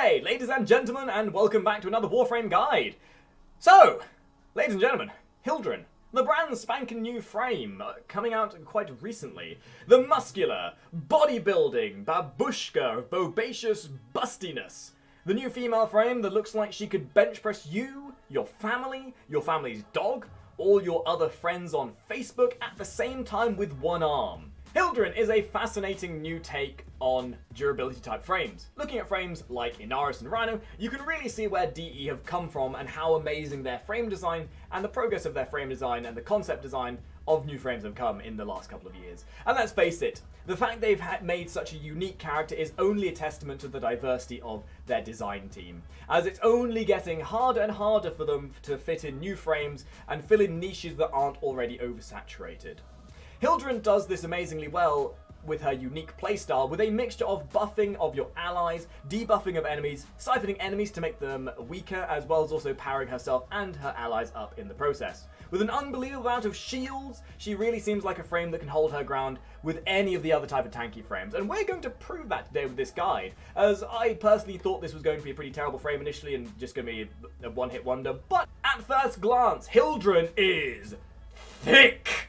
day, ladies and gentlemen, and welcome back to another Warframe guide. So, ladies and gentlemen, Hildryn, the brand spanking new frame, coming out quite recently. The muscular, bodybuilding, babushka of bobacious bustiness. The new female frame that looks like she could bench press you, your family's dog, all your other friends on Facebook at the same time with one arm. Hildryn is a fascinating new take on durability type frames. Looking at frames like Inaros and Rhino, you can really see where DE have come from and how amazing their frame design and the progress of their frame design and the concept design of new frames have come in the last couple of years. And let's face it, the fact they've made such a unique character is only a testament to the diversity of their design team, as it's only getting harder and harder for them to fit in new frames and fill in niches that aren't already oversaturated. Hildryn does this amazingly well with her unique playstyle, with a mixture of buffing of your allies, debuffing of enemies, siphoning enemies to make them weaker, as well as also powering herself and her allies up in the process. With an unbelievable amount of shields, she really seems like a frame that can hold her ground with any of the other type of tanky frames, and we're going to prove that today with this guide, as I personally thought this was going to be a pretty terrible frame initially and just going to be a one-hit wonder, but at first glance, Hildryn is thick!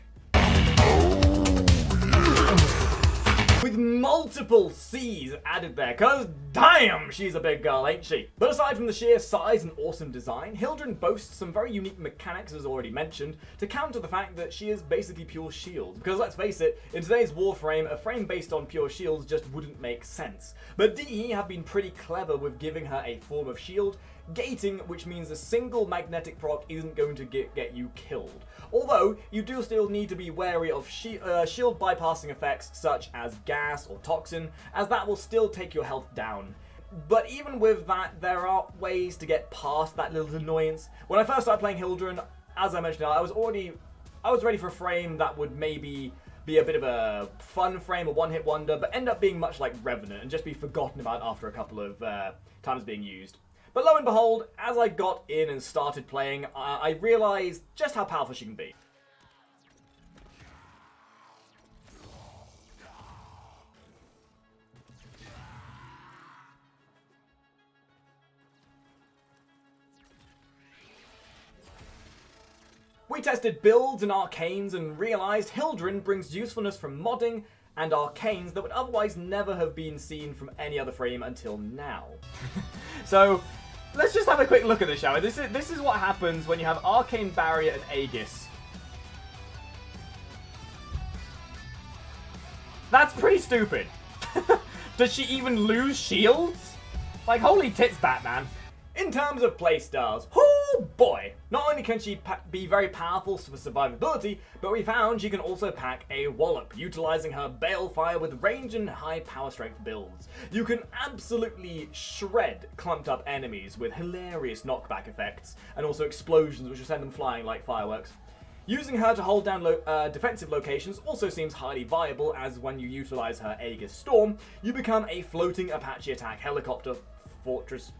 With multiple C's added there, cause damn, she's a big girl, ain't she? But aside from the sheer size and awesome design, Hildryn boasts some very unique mechanics, as already mentioned, to counter the fact that she is basically pure shield. Because let's face it, in today's Warframe, a frame based on pure shields just wouldn't make sense. But DE have been pretty clever with giving her a form of shield, gating, which means a single magnetic proc isn't going to get you killed. Although, you do still need to be wary of shield bypassing effects such as gas or toxin, as that will still take your health down. But even with that, there are ways to get past that little annoyance. When I first started playing Hildryn, as I mentioned, I was ready for a frame that would maybe be a bit of a fun frame, a one-hit wonder, but end up being much like Revenant and just be forgotten about after a couple of times being used. But lo and behold, as I got in and started playing, I realized just how powerful she can be. We tested builds and arcanes and realized Hildryn brings usefulness from modding and arcanes that would otherwise never have been seen from any other frame until now. So, let's just have a quick look at this, shall we? This is what happens when you have Arcane Barrier and Aegis. That's pretty stupid. Does she even lose shields? Like, holy tits, Batman. In terms of playstyles, oh boy! Not only can she be very powerful for survivability, but we found she can also pack a wallop, utilizing her Balefire with range and high power strength builds. You can absolutely shred clumped up enemies with hilarious knockback effects, and also explosions which will send them flying like fireworks. Using her to hold down defensive locations also seems highly viable, as when you utilize her Aegis Storm, you become a floating Apache attack helicopter fortress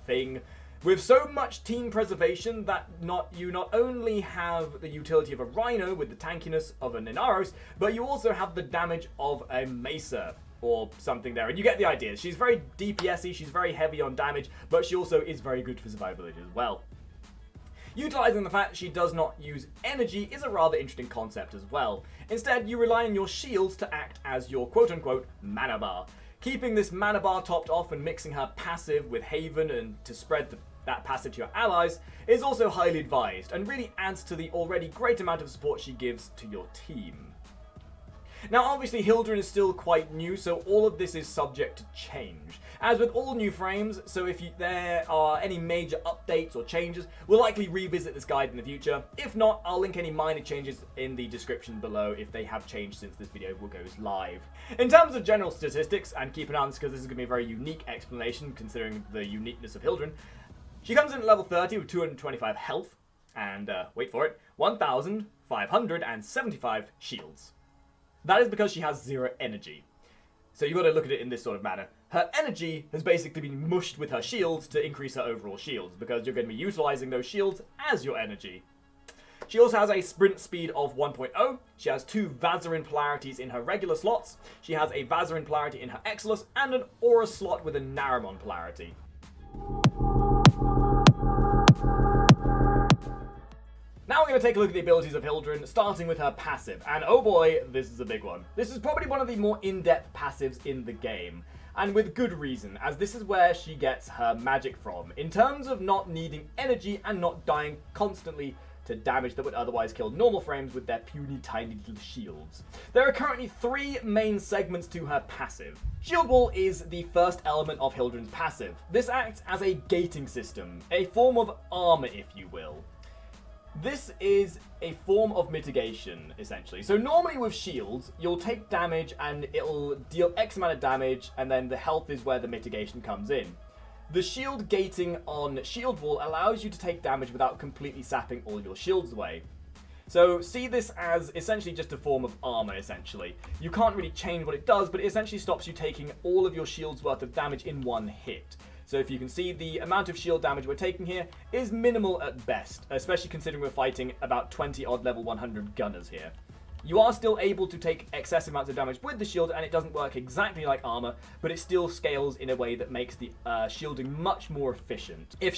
thing with so much team preservation that you not only have the utility of a Rhino with the tankiness of an Inaros, but you also have the damage of a Mesa or something there, and you get the idea. She's very DPS-y, she's very heavy on damage, but she also is very good for survivability as well. Utilizing the fact that she does not use energy is a rather interesting concept as well. Instead, you rely on your shields to act as your quote-unquote mana bar. Keeping this mana bar topped off and mixing her passive with Haven and to spread that passive to your allies is also highly advised and really adds to the already great amount of support she gives to your team. Now obviously Hildryn is still quite new, so all of this is subject to change. As with all new frames, so if there are any major updates or changes, we'll likely revisit this guide in the future. If not, I'll link any minor changes in the description below if they have changed since this video goes live. In terms of general statistics, and keep an eye on this because this is going to be a very unique explanation considering the uniqueness of Hildryn, she comes in at level 30 with 225 health, and, wait for it, 1,575 shields. That is because she has 0 energy. So you've got to look at it in this sort of manner. Her energy has basically been mushed with her shields to increase her overall shields, because you're going to be utilizing those shields as your energy. She also has a sprint speed of 1.0. She has 2 Vazarin polarities in her regular slots. She has a Vazarin polarity in her Exilus and an Aura slot with a Naramon polarity. Now we're going to take a look at the abilities of Hildryn, starting with her passive. And oh boy, this is a big one. This is probably one of the more in-depth passives in the game. And with good reason, as this is where she gets her magic from, in terms of not needing energy and not dying constantly to damage that would otherwise kill normal frames with their puny tiny little shields. There are currently 3 main segments to her passive. Shield Wall is the first element of Hildryn's passive. This acts as a gating system, a form of armor if you will. This is a form of mitigation, essentially. So normally with shields, you'll take damage and it'll deal X amount of damage, and then the health is where the mitigation comes in. The shield gating on Shield Wall allows you to take damage without completely sapping all your shields away. So see this as essentially just a form of armor, essentially. You can't really change what it does, but it essentially stops you taking all of your shield's worth of damage in one hit. So if you can see, the amount of shield damage we're taking here is minimal at best, especially considering we're fighting about 20 odd level 100 gunners here. You are still able to take excessive amounts of damage with the shield, and it doesn't work exactly like armor, but it still scales in a way that makes the shielding much more efficient. If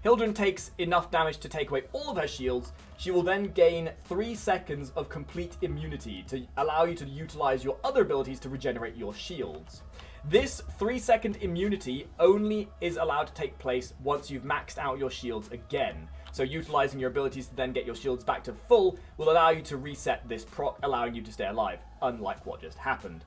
Hildryn takes enough damage to take away all of her shields, she will then gain 3 seconds of complete immunity to allow you to utilize your other abilities to regenerate your shields. This 3-second immunity only is allowed to take place once you've maxed out your shields again. So utilizing your abilities to then get your shields back to full will allow you to reset this proc, allowing you to stay alive, unlike what just happened.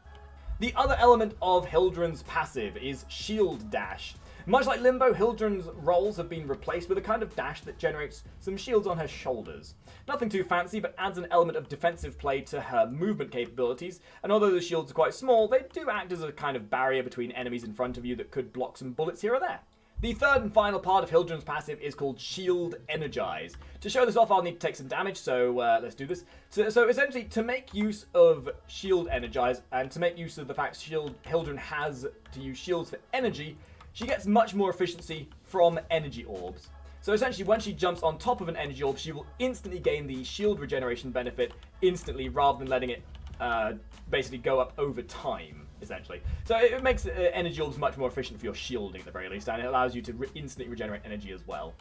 The other element of Hildryn's passive is Shield Dash. Much like Limbo, Hildryn's rolls have been replaced with a kind of dash that generates some shields on her shoulders. Nothing too fancy, but adds an element of defensive play to her movement capabilities, and although the shields are quite small, they do act as a kind of barrier between enemies in front of you that could block some bullets here or there. The third and final part of Hildryn's passive is called Shield Energize. To show this off, I'll need to take some damage, so let's do this. So essentially, to make use of Shield Energize, and to make use of the fact Hildryn has to use shields for energy, she gets much more efficiency from energy orbs. So essentially, when she jumps on top of an energy orb, she will instantly gain the shield regeneration benefit instantly, rather than letting it basically go up over time, essentially. So it makes energy orbs much more efficient for your shielding at the very least, and it allows you to instantly regenerate energy as well.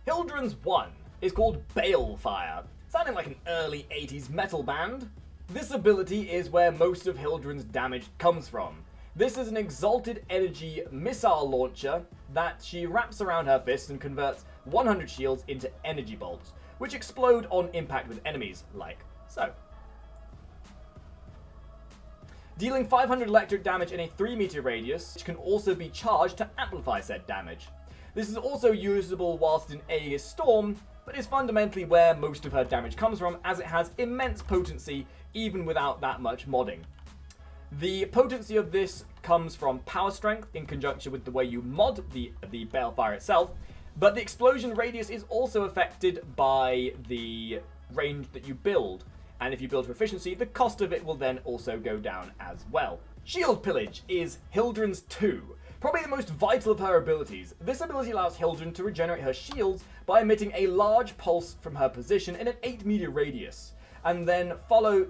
Hildryn's 1 is called Balefire, sounding like an early 80s metal band. This ability is where most of Hildryn's damage comes from. This is an exalted energy missile launcher that she wraps around her fists and converts 100 shields into energy bolts, which explode on impact with enemies, like so. Dealing 500 electric damage in a 3-meter radius, which can also be charged to amplify said damage. This is also usable whilst in Aegis Storm, but is fundamentally where most of her damage comes from, as it has immense potency even without that much modding. The potency of this comes from power strength in conjunction with the way you mod the Balefire itself, but the explosion radius is also affected by the range that you build. And if you build for efficiency, the cost of it will then also go down as well. Shield Pillage is Hildryn's 2, probably the most vital of her abilities. This ability allows Hildryn to regenerate her shields by emitting a large pulse from her position in an 8-meter radius, and then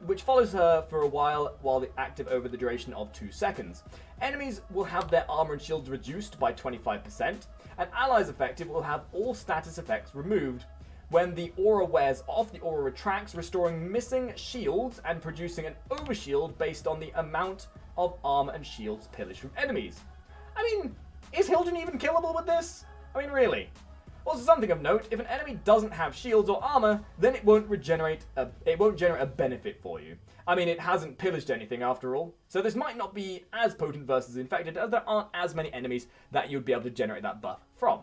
which follows her for a while active over the duration of 2 seconds. Enemies will have their armor and shields reduced by 25%, and allies affected will have all status effects removed. When the aura wears off, the aura retracts, restoring missing shields and producing an overshield based on the amount of armor and shields pillaged from enemies. I mean, is Hildryn even killable with this? I mean, really? Also, something of note, if an enemy doesn't have shields or armor, then it won't generate a benefit for you. I mean, it hasn't pillaged anything after all, so this might not be as potent versus infected, as there aren't as many enemies that you'd be able to generate that buff from.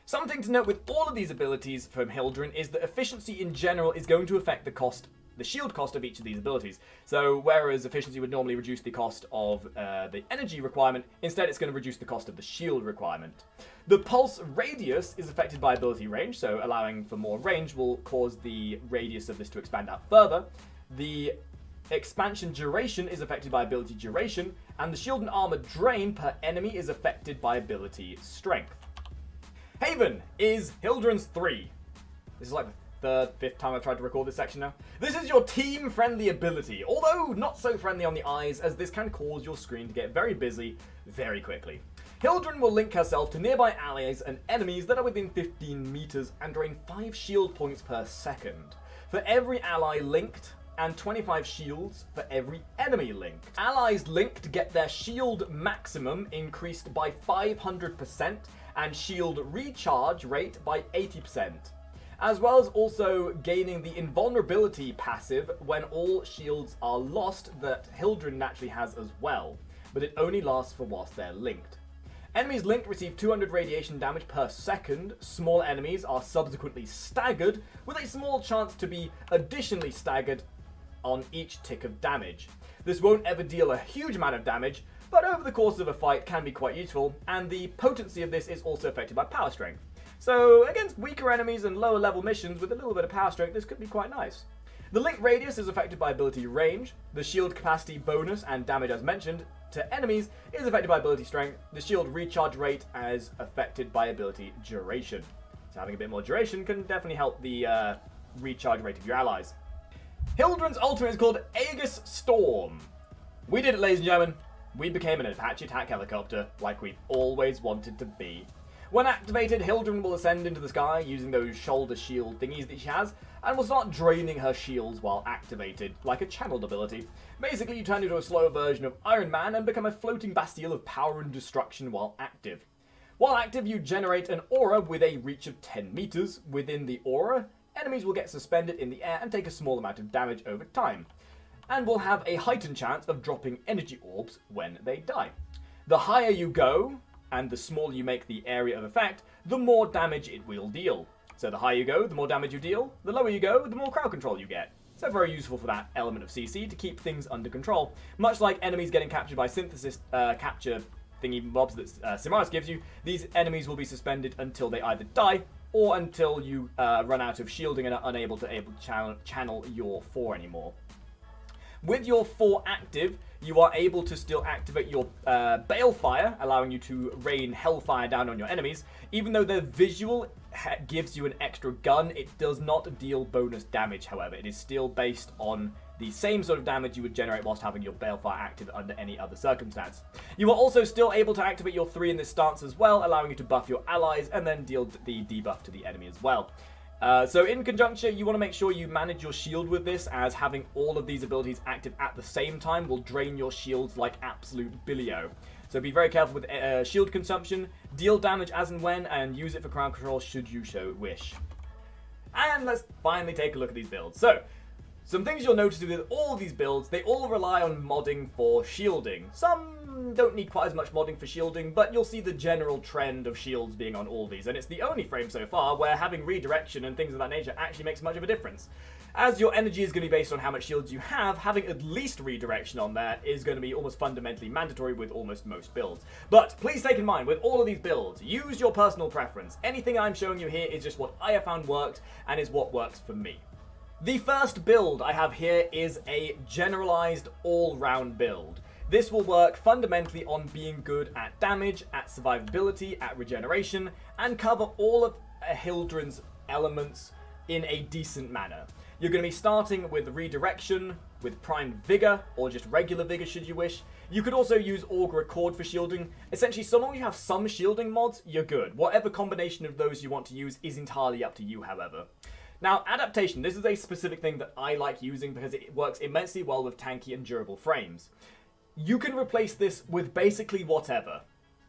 Something to note with all of these abilities from Hildryn is that efficiency in general is going to affect the shield cost of each of these abilities. So whereas efficiency would normally reduce the cost of the energy requirement, instead it's going to reduce the cost of the shield requirement. The pulse radius is affected by ability range, so allowing for more range will cause the radius of this to expand out further. The expansion duration is affected by ability duration, and the shield and armor drain per enemy is affected by ability strength. Haven is Hildryn's 3. This is like the third, fifth time I've tried to record this section now. This is your team-friendly ability, although not so friendly on the eyes, as this can cause your screen to get very busy very quickly. Hildryn will link herself to nearby allies and enemies that are within 15 meters and drain 5 shield points per second. For every ally linked, and 25 shields for every enemy linked. Allies linked get their shield maximum increased by 500% and shield recharge rate by 80%, as well as also gaining the invulnerability passive when all shields are lost that Hildryn naturally has as well, but it only lasts for whilst they're linked. Enemies linked receive 200 radiation damage per second. Small enemies are subsequently staggered, with a small chance to be additionally staggered on each tick of damage. This won't ever deal a huge amount of damage, but over the course of a fight can be quite useful, and the potency of this is also affected by power strength. So against weaker enemies and lower level missions with a little bit of power strength, this could be quite nice. The link radius is affected by ability range. The shield capacity bonus and damage as mentioned to enemies is affected by ability strength. The shield recharge rate is affected by ability duration. So having a bit more duration can definitely help the recharge rate of your allies. Hildryn's ultimate is called Aegis Storm. We did it, ladies and gentlemen. We became an Apache attack helicopter like we've always wanted to be. When activated, Hildryn will ascend into the sky using those shoulder shield thingies that she has, and will start draining her shields while activated, like a channeled ability. Basically, you turn into a slower version of Iron Man and become a floating bastille of power and destruction while active. While active, you generate an aura with a reach of 10 meters. Within the aura, enemies will get suspended in the air and take a small amount of damage over time, and will have a heightened chance of dropping energy orbs when they die. The higher you go, and the smaller you make the area of effect, the more damage it will deal. So the higher you go, the more damage you deal. The lower you go, the more crowd control you get. So very useful for that element of CC to keep things under control. Much like enemies getting captured by synthesis capture thingy mobs that Simiris gives you, these enemies will be suspended until they either die or until you run out of shielding and are unable to channel your 4 anymore. With your 4 active, you are able to still activate your Balefire, allowing you to rain Hellfire down on your enemies. Even though the visual gives you an extra gun, it does not deal bonus damage, however. It is still based on the same sort of damage you would generate whilst having your Balefire active under any other circumstance. You are also still able to activate your 3 in this stance as well, allowing you to buff your allies and then deal the debuff to the enemy as well. So in conjunction, you want to make sure you manage your shield with this, as having all of these abilities active at the same time will drain your shields like absolute billio. So be very careful with shield consumption, deal damage as and when, and use it for crowd control should you so wish. And let's finally take a look at these builds. So, some things you'll notice with all these builds, they all rely on modding for shielding. Some don't need quite as much modding for shielding, but you'll see the general trend of shields being on all these, and it's the only frame so far where having redirection and things of that nature actually makes much of a difference. As your energy is going to be based on how much shields you have, having at least redirection on there is going to be almost fundamentally mandatory with almost most builds. But please take in mind, with all of these builds, use your personal preference. Anything I'm showing you here is just what I have found worked, and is what works for me. The first build I have here is a generalized all-round build. This will work fundamentally on being good at damage, at survivability, at regeneration, and cover all of Hildryn's elements in a decent manner. You're going to be starting with redirection, with primed vigor, or just regular vigor should you wish. You could also use Augur Accord for shielding. Essentially, so long as you have some shielding mods, you're good. Whatever combination of those you want to use is entirely up to you, however. Now, adaptation, this is a specific thing that I like using because it works immensely well with tanky and durable frames. You can replace this with basically whatever.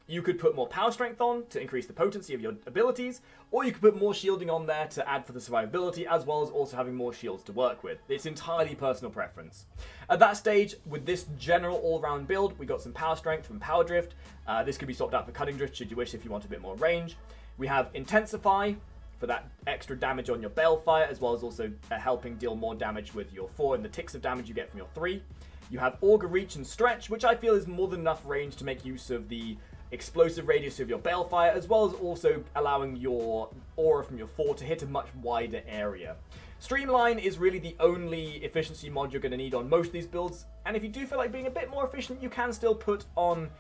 You could put more power strength on to increase the potency of your abilities, or you could put more shielding on there to add for the survivability, as well as also having more shields to work with. It's entirely personal preference. At that stage, with this general all-round build, we got some power strength from Power Drift. This could be swapped out for Cutting Drift should you wish if you want a bit more range. We have Intensify for that extra damage on your Balefire, as well as also helping deal more damage with your 4 and the ticks of damage you get from your 3. You have Augur Reach and Stretch, which I feel is more than enough range to make use of the explosive radius of your Balefire, as well as also allowing your aura from your 4 to hit a much wider area. Streamline is really the only efficiency mod you're going to need on most of these builds, and if you do feel like being a bit more efficient, you can still put on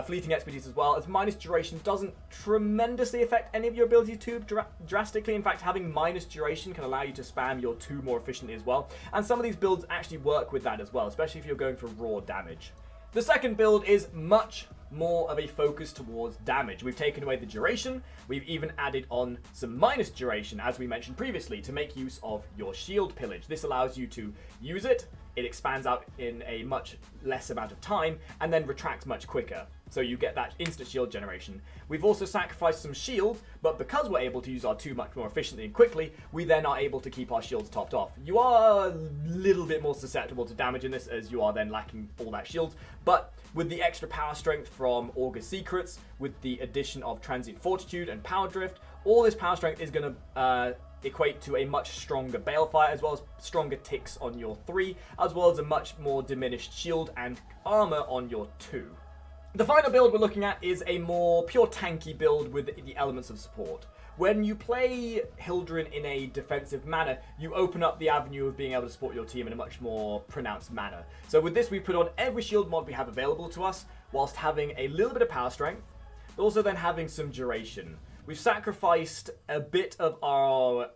fleeting expertise as well, as minus duration doesn't tremendously affect any of your abilities too drastically. In fact, having minus duration can allow you to spam your 2 more efficiently as well, and some of these builds actually work with that as well, especially if you're going for raw damage. The second build is much more of a focus towards damage. We've taken away the duration, we've even added on some minus duration, as we mentioned previously, to make use of your shield pillage. This allows you to use it, it expands out in a much less amount of time, and then retracts much quicker. So you get that instant shield generation. We've also sacrificed some shields, but because we're able to use our 2 much more efficiently and quickly, we then are able to keep our shields topped off. You are a little bit more susceptible to damage in this, as you are then lacking all that shield, but with the extra power strength from August Secrets, with the addition of Transient Fortitude and Power Drift, all this power strength is going to equate to a much stronger Balefire, as well as stronger ticks on your 3, as well as a much more diminished shield and armor on your 2. The final build we're looking at is a more pure tanky build with the elements of support. When you play Hildryn in a defensive manner, you open up the avenue of being able to support your team in a much more pronounced manner. So with this, we put on every shield mod we have available to us, whilst having a little bit of power strength, but also then having some duration. We've sacrificed a bit of our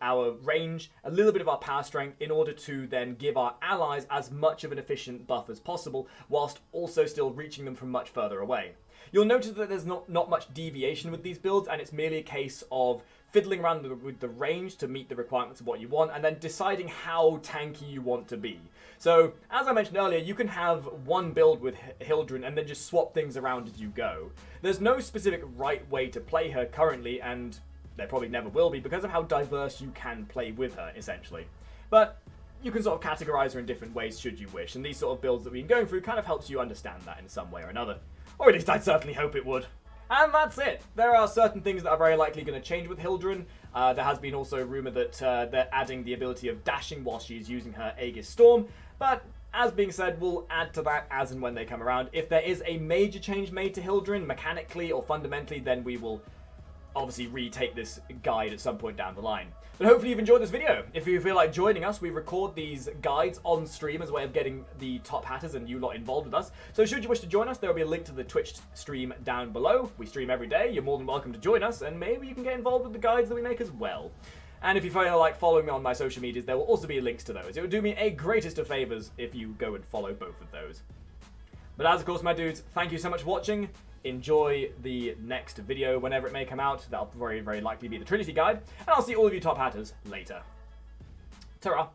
range, a little bit of our power strength, in order to then give our allies as much of an efficient buff as possible, whilst also still reaching them from much further away. You'll notice that there's not much deviation with these builds, and it's merely a case of fiddling around with the range to meet the requirements of what you want, and then deciding how tanky you want to be. So, as I mentioned earlier, you can have one build with Hildryn and then just swap things around as you go. There's no specific right way to play her currently, and there probably never will be, because of how diverse you can play with her, essentially. But you can sort of categorize her in different ways should you wish, and these sort of builds that we've been going through kind of helps you understand that in some way or another. Or at least I'd certainly hope it would. And that's it. There are certain things that are very likely going to change with Hildryn. There has been also a rumour that they're adding the ability of dashing while she's using her Aegis Storm, but as being said, we'll add to that as and when they come around. If there is a major change made to Hildryn, mechanically or fundamentally, then we will obviously retake this guide at some point down the line. But hopefully you've enjoyed this video. If you feel like joining us, we record these guides on stream as a way of getting the top hatters and you lot involved with us. So should you wish to join us, there will be a link to the Twitch stream down below. We stream every day. You're more than welcome to join us, and maybe you can get involved with the guides that we make as well. And if you feel like following me on my social medias, there will also be links to those. It would do me a greatest of favours if you go and follow both of those. But as of course, my dudes, thank you so much for watching. Enjoy the next video whenever it may come out. That'll very, very likely be the Trinity Guide. And I'll see all of you top hatters later. Ta-ra.